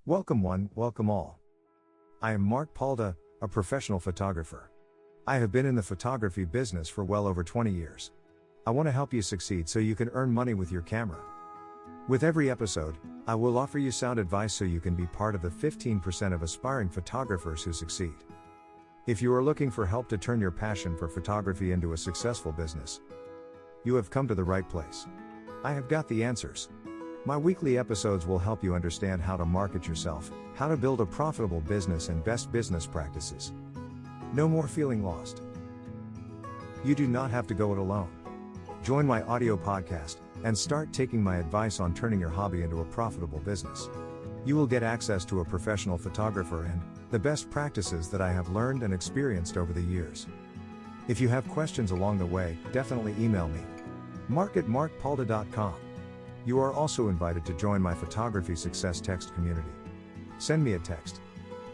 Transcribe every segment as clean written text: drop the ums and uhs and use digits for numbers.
Welcome one, welcome all. I am Mark Palda, a professional photographer. I have been in the photography business for well over 20 years. I want to help you succeed so you can earn money with your camera. With every episode, I will offer you sound advice so you can be part of the 15% of aspiring photographers who succeed. If you are looking for help to turn your passion for photography into a successful business, you have come to the right place. I have got the answers. My weekly episodes will help you understand how to market yourself, how to build a profitable business, and best business practices. No more feeling lost. You do not have to go it alone. Join my audio podcast and start taking my advice on turning your hobby into a profitable business. You will get access to a professional photographer and the best practices that I have learned and experienced over the years. If you have questions along the way, definitely email me. mark@markpalda.com. You are also invited to join my photography success text community. Send me a text.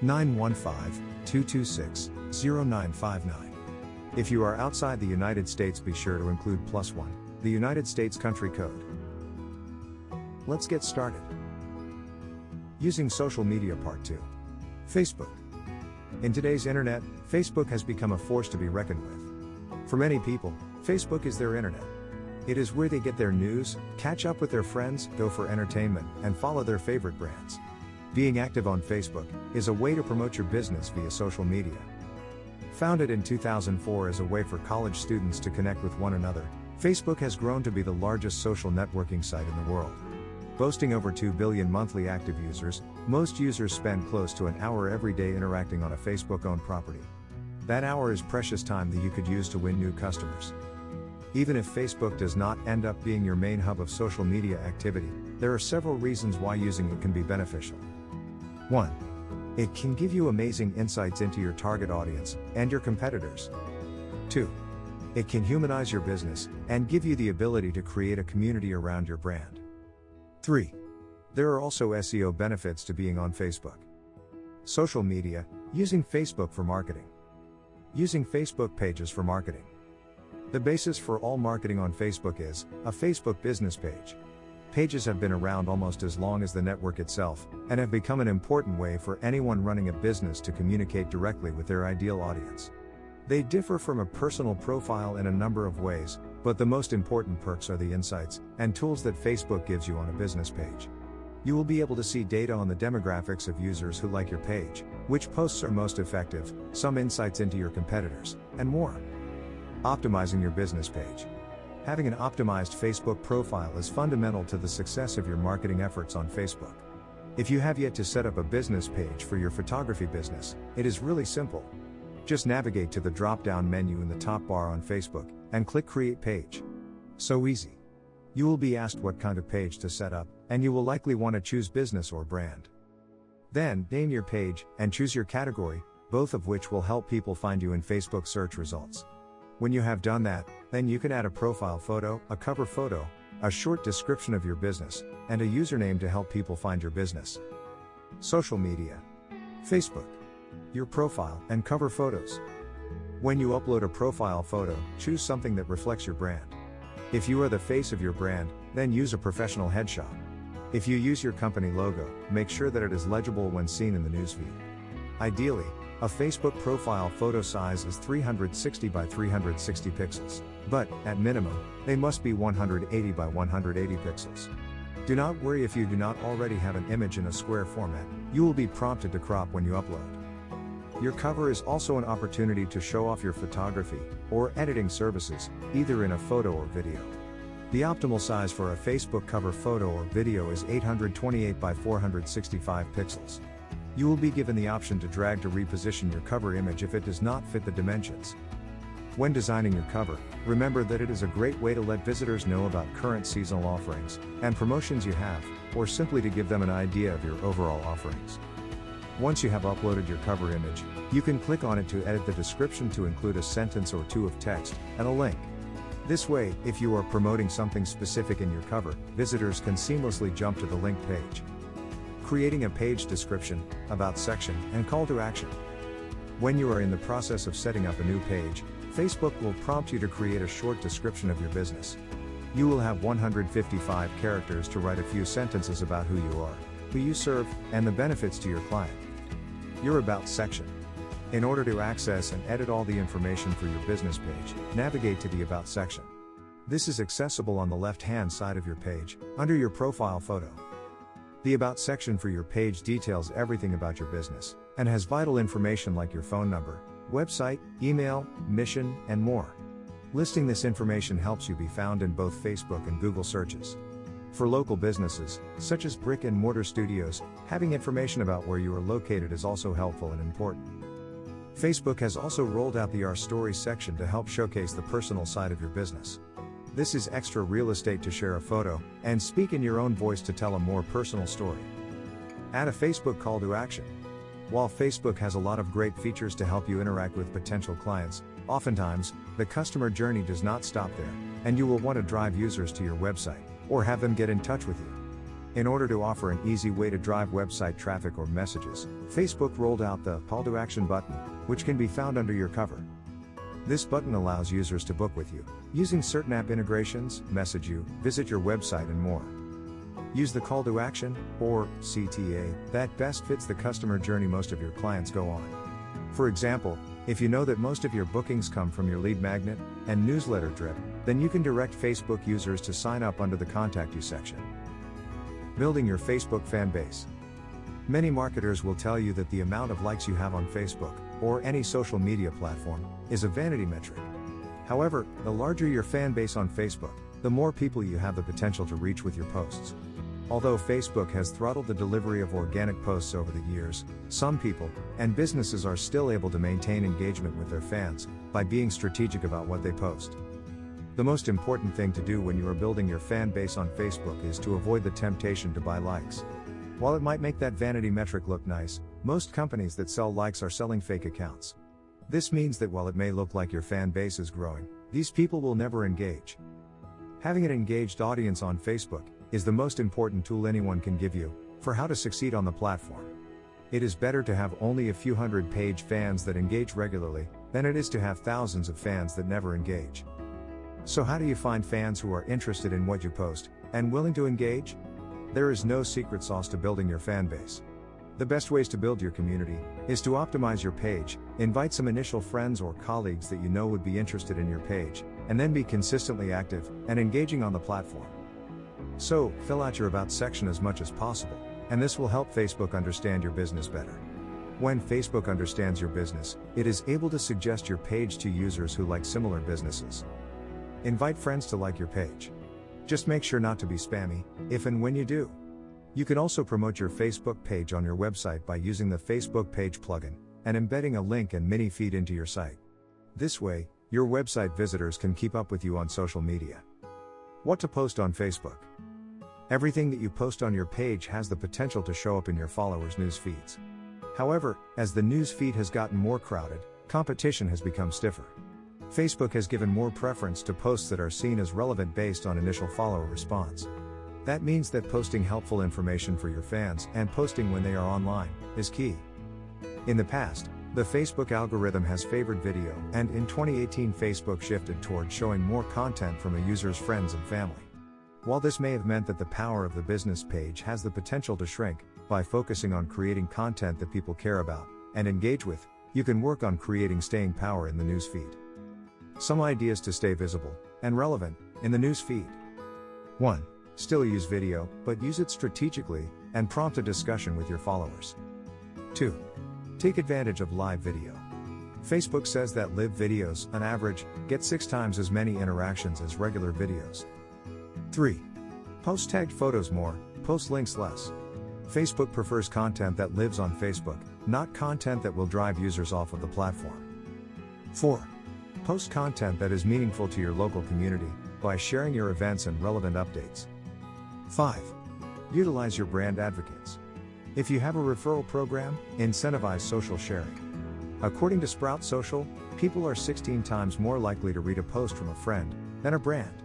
915-226-0959. If you are outside the United States, be sure to include +1, the United States country code. Let's get started. Using social media part 2. Facebook. In today's internet, Facebook has become a force to be reckoned with. For many people, Facebook is their internet. It is where they get their news, catch up with their friends, go for entertainment, and follow their favorite brands. Being active on Facebook is a way to promote your business via social media. Founded in 2004 as a way for college students to connect with one another, Facebook has grown to be the largest social networking site in the world. Boasting over 2 billion monthly active users, most users spend close to an hour every day interacting on a Facebook-owned property. That hour is precious time that you could use to win new customers. Even if Facebook does not end up being your main hub of social media activity, there are several reasons why using it can be beneficial. 1. It can give you amazing insights into your target audience and your competitors. 2. It can humanize your business and give you the ability to create a community around your brand. 3. There are also SEO benefits to being on Facebook. Social media, using Facebook for marketing. Using Facebook pages for marketing. The basis for all marketing on Facebook is a Facebook business page. Pages have been around almost as long as the network itself, and have become an important way for anyone running a business to communicate directly with their ideal audience. They differ from a personal profile in a number of ways, but the most important perks are the insights and tools that Facebook gives you on a business page. You will be able to see data on the demographics of users who like your page, which posts are most effective, some insights into your competitors, and more. Optimizing your business page. Having an optimized Facebook profile is fundamental to the success of your marketing efforts on Facebook. If you have yet to set up a business page for your photography business, it is really simple. Just navigate to the drop-down menu in the top bar on Facebook, and click Create Page. So easy. You will be asked what kind of page to set up, and you will likely want to choose business or brand. Then, name your page, and choose your category, both of which will help people find you in Facebook search results. When you have done that, then you can add a profile photo, a cover photo, a short description of your business, and a username to help people find your business. Social media. Facebook. Your profile and cover photos. When you upload a profile photo, choose something that reflects your brand. If you are the face of your brand, then use a professional headshot. If you use your company logo, make sure that it is legible when seen in the newsfeed. Ideally, a Facebook profile photo size is 360 by 360 pixels, but, at minimum, they must be 180 by 180 pixels. Do not worry if you do not already have an image in a square format, you will be prompted to crop when you upload. Your cover is also an opportunity to show off your photography or editing services, either in a photo or video. The optimal size for a Facebook cover photo or video is 828 by 465 pixels. You will be given the option to drag to reposition your cover image if it does not fit the dimensions. When designing your cover, remember that it is a great way to let visitors know about current seasonal offerings and promotions you have, or simply to give them an idea of your overall offerings. Once you have uploaded your cover image, you can click on it to edit the description to include a sentence or two of text and a link. This way, if you are promoting something specific in your cover, visitors can seamlessly jump to the link page. Creating a page description, about section, and call to action. When you are in the process of setting up a new page, Facebook will prompt you to create a short description of your business. You will have 155 characters to write a few sentences about who you are. who you serve, and the benefits to your client. Your About section. In order to access and edit all the information for your business page, navigate to the About section. This is accessible on the left-hand side of your page, under your profile photo. The About section for your page details everything about your business, and has vital information like your phone number, website, email, mission, and more. Listing this information helps you be found in both Facebook and Google searches. For local businesses, such as brick and mortar studios, having information about where you are located is also helpful and important. Facebook has also rolled out the Our Stories section to help showcase the personal side of your business. This is extra real estate to share a photo and speak in your own voice to tell a more personal story. Add a Facebook call to action. While Facebook has a lot of great features to help you interact with potential clients, oftentimes, the customer journey does not stop there, and you will want to drive users to your website, or have them get in touch with you. In order to offer an easy way to drive website traffic or messages, Facebook rolled out the Call to Action button, which can be found under your cover. This button allows users to book with you, using certain app integrations, message you, visit your website and more. Use the Call to Action, or CTA, that best fits the customer journey most of your clients go on. For example, if you know that most of your bookings come from your lead magnet and newsletter drip, then you can direct Facebook users to sign up under the Contact You section. Building your Facebook fan base. Many marketers will tell you that the amount of likes you have on Facebook, or any social media platform, is a vanity metric. However, the larger your fan base on Facebook, the more people you have the potential to reach with your posts. Although Facebook has throttled the delivery of organic posts over the years, some people and businesses are still able to maintain engagement with their fans by being strategic about what they post. The most important thing to do when you are building your fan base on Facebook is to avoid the temptation to buy likes. While it might make that vanity metric look nice, most companies that sell likes are selling fake accounts. This means that while it may look like your fan base is growing, these people will never engage. Having an engaged audience on Facebook is the most important tool anyone can give you for how to succeed on the platform. It is better to have only a few hundred page fans that engage regularly than it is to have thousands of fans that never engage. So how do you find fans who are interested in what you post and willing to engage? There is no secret sauce to building your fan base. The best ways to build your community is to optimize your page, invite some initial friends or colleagues that you know would be interested in your page, and then be consistently active and engaging on the platform. So, fill out your About section as much as possible, and this will help Facebook understand your business better. When Facebook understands your business, it is able to suggest your page to users who like similar businesses. Invite friends to like your page. Just make sure not to be spammy, if and when you do. You can also promote your Facebook page on your website by using the Facebook Page plugin, and embedding a link and mini feed into your site. This way, your website visitors can keep up with you on social media. What to post on Facebook? Everything that you post on your page has the potential to show up in your followers' news feeds. However, as the news feed has gotten more crowded, competition has become stiffer. Facebook has given more preference to posts that are seen as relevant based on initial follower response. That means that posting helpful information for your fans and posting when they are online is key. In the past, the Facebook algorithm has favored video, and in 2018 Facebook shifted toward showing more content from a user's friends and family. While this may have meant that the power of the business page has the potential to shrink, by focusing on creating content that people care about and engage with, you can work on creating staying power in the newsfeed. Some ideas to stay visible and relevant in the newsfeed. 1. Still use video, but use it strategically and prompt a discussion with your followers. 2. Take advantage of live video. Facebook says that live videos, on average, get 6 times as many interactions as regular videos. 3. Post tagged photos more, post links less. Facebook prefers content that lives on Facebook, not content that will drive users off of the platform. 4. Post content that is meaningful to your local community by sharing your events and relevant updates. 5. Utilize your brand advocates. If you have a referral program, incentivize social sharing. According to Sprout Social, people are 16 times more likely to read a post from a friend than a brand.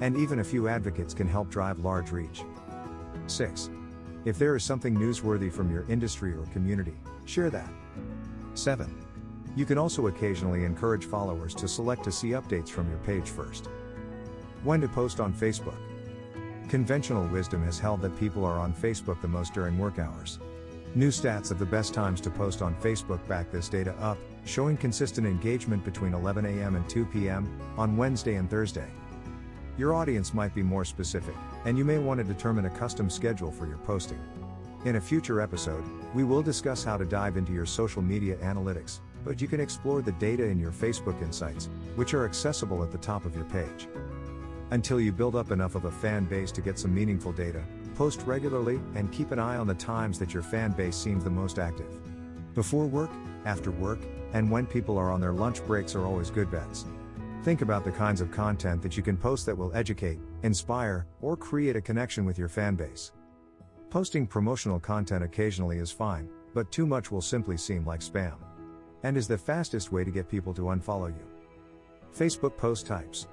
And even a few advocates can help drive large reach. 6. If there is something newsworthy from your industry or community, share that. 7. You can also occasionally encourage followers to select to see updates from your page first. When to post on Facebook. Conventional wisdom has held that people are on Facebook the most during work hours. New stats of the best times to post on Facebook back this data up, showing consistent engagement between 11 a.m. and 2 p.m. on Wednesday and Thursday. Your audience might be more specific, and you may want to determine a custom schedule for your posting. In a future episode, we will discuss how to dive into your social media analytics, but you can explore the data in your Facebook Insights, which are accessible at the top of your page. Until you build up enough of a fan base to get some meaningful data, post regularly and keep an eye on the times that your fan base seems the most active. Before work, after work, and when people are on their lunch breaks are always good bets. Think about the kinds of content that you can post that will educate, inspire, or create a connection with your fan base. Posting promotional content occasionally is fine, but too much will simply seem like spam. And is the fastest way to get people to unfollow you. Facebook post types.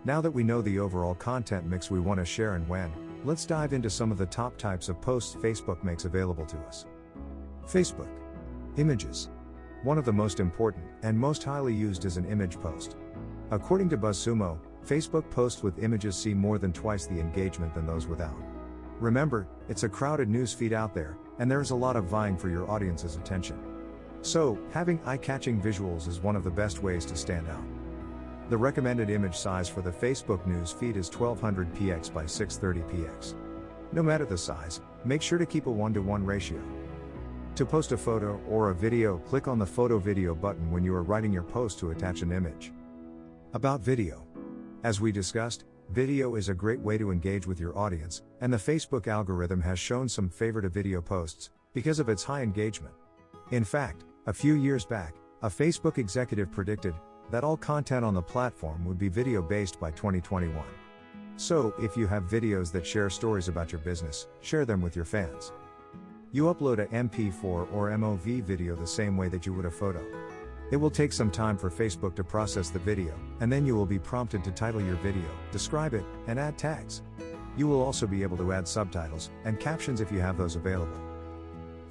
Now that we know the overall content mix we want to share and when, let's dive into some of the top types of posts Facebook makes available to us. Facebook. Images. One of the most important and most highly used is an image post. According to BuzzSumo, Facebook posts with images see more than twice the engagement than those without. Remember, it's a crowded news feed out there, and there's a lot of vying for your audience's attention. So, having eye-catching visuals is one of the best ways to stand out. The recommended image size for the Facebook news feed is 1200px by 630px. No matter the size, make sure to keep a 1:1 ratio. To post a photo or a video, click on the photo video button when you are writing your post to attach an image. About video. As we discussed, video is a great way to engage with your audience, and the Facebook algorithm has shown some favor to video posts because of its high engagement. In fact, a few years back, a Facebook executive predicted that all content on the platform would be video-based by 2021. So, if you have videos that share stories about your business, share them with your fans. You upload a MP4 or MOV video the same way that you would a photo. It will take some time for Facebook to process the video, and then you will be prompted to title your video, describe it, and add tags. You will also be able to add subtitles and captions if you have those available.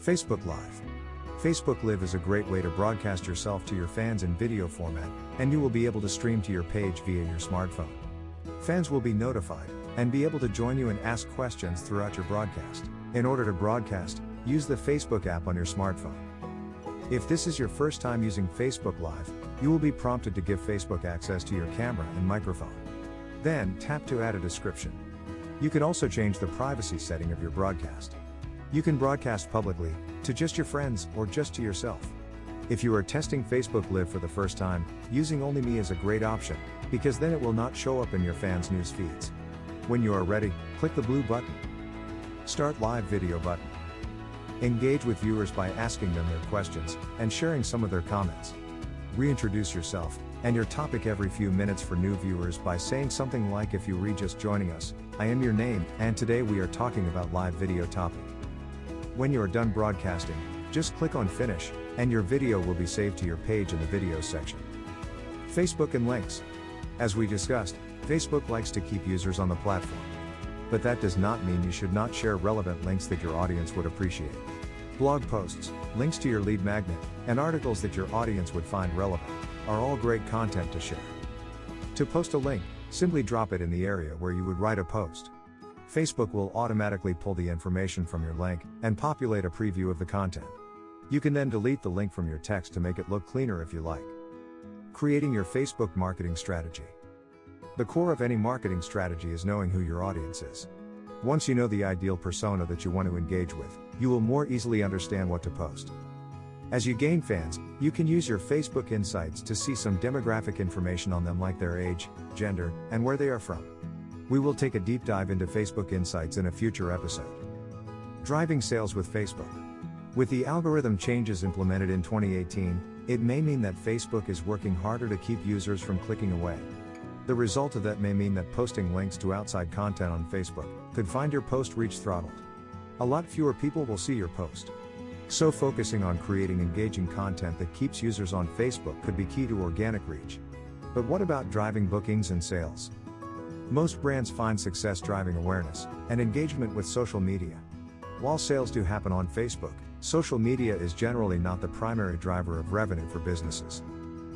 Facebook Live. Facebook Live is a great way to broadcast yourself to your fans in video format, and you will be able to stream to your page via your smartphone. Fans will be notified and be able to join you and ask questions throughout your broadcast. In order to broadcast, use the Facebook app on your smartphone. If this is your first time using Facebook Live, you will be prompted to give Facebook access to your camera and microphone. Then, tap to add a description. You can also change the privacy setting of your broadcast. You can broadcast publicly, to just your friends, or just to yourself. If you are testing Facebook Live for the first time, using Only Me is a great option, because then it will not show up in your fans' news feeds. When you are ready, click the blue button. Start Live Video button. Engage with viewers by asking them their questions, and sharing some of their comments. Reintroduce yourself, and your topic every few minutes for new viewers by saying something like, if you are just joining us, I am your name, and today we are talking about live video topic. When you are done broadcasting, just click on Finish, and your video will be saved to your page in the Videos section. Facebook and links. As we discussed, Facebook likes to keep users on the platform. But that does not mean you should not share relevant links that your audience would appreciate. Blog posts, links to your lead magnet, and articles that your audience would find relevant are all great content to share. To post a link, simply drop it in the area where you would write a post. Facebook will automatically pull the information from your link and populate a preview of the content. You can then delete the link from your text to make it look cleaner if you like. Creating your Facebook marketing strategy. The core of any marketing strategy is knowing who your audience is. Once you know the ideal persona that you want to engage with, you will more easily understand what to post. As you gain fans, you can use your Facebook Insights to see some demographic information on them, like their age, gender, and where they are from. We will take a deep dive into Facebook Insights in a future episode. Driving sales with Facebook. With the algorithm changes implemented in 2018, it may mean that Facebook is working harder to keep users from clicking away. The result of that may mean that posting links to outside content on Facebook could find your post reach throttled. A lot fewer people will see your post. So focusing on creating engaging content that keeps users on Facebook could be key to organic reach. But what about driving bookings and sales? Most brands find success driving awareness and engagement with social media. While sales do happen on Facebook, social media is generally not the primary driver of revenue for businesses.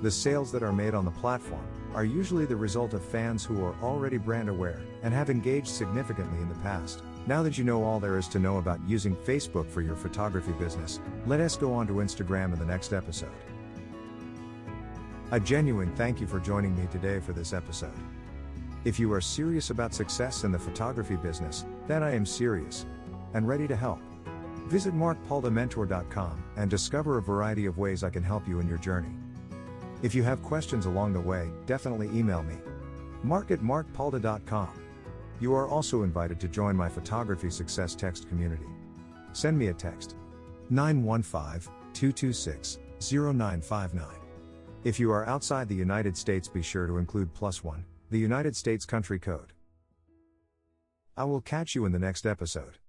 The sales that are made on the platform are usually the result of fans who are already brand aware and have engaged significantly in the past. Now that you know all there is to know about using Facebook for your photography business, let us go on to Instagram in the next episode. A genuine thank you for joining me today for this episode. If you are serious about success in the photography business, then I am serious and ready to help. Visit markpaldamentor.com and discover a variety of ways I can help you in your journey. If you have questions along the way, definitely email me. mark@markpalda.com. You are also invited to join my photography success text community. Send me a text. 915-226-0959. If you are outside the United States, be sure to include +1, the United States country code. I will catch you in the next episode.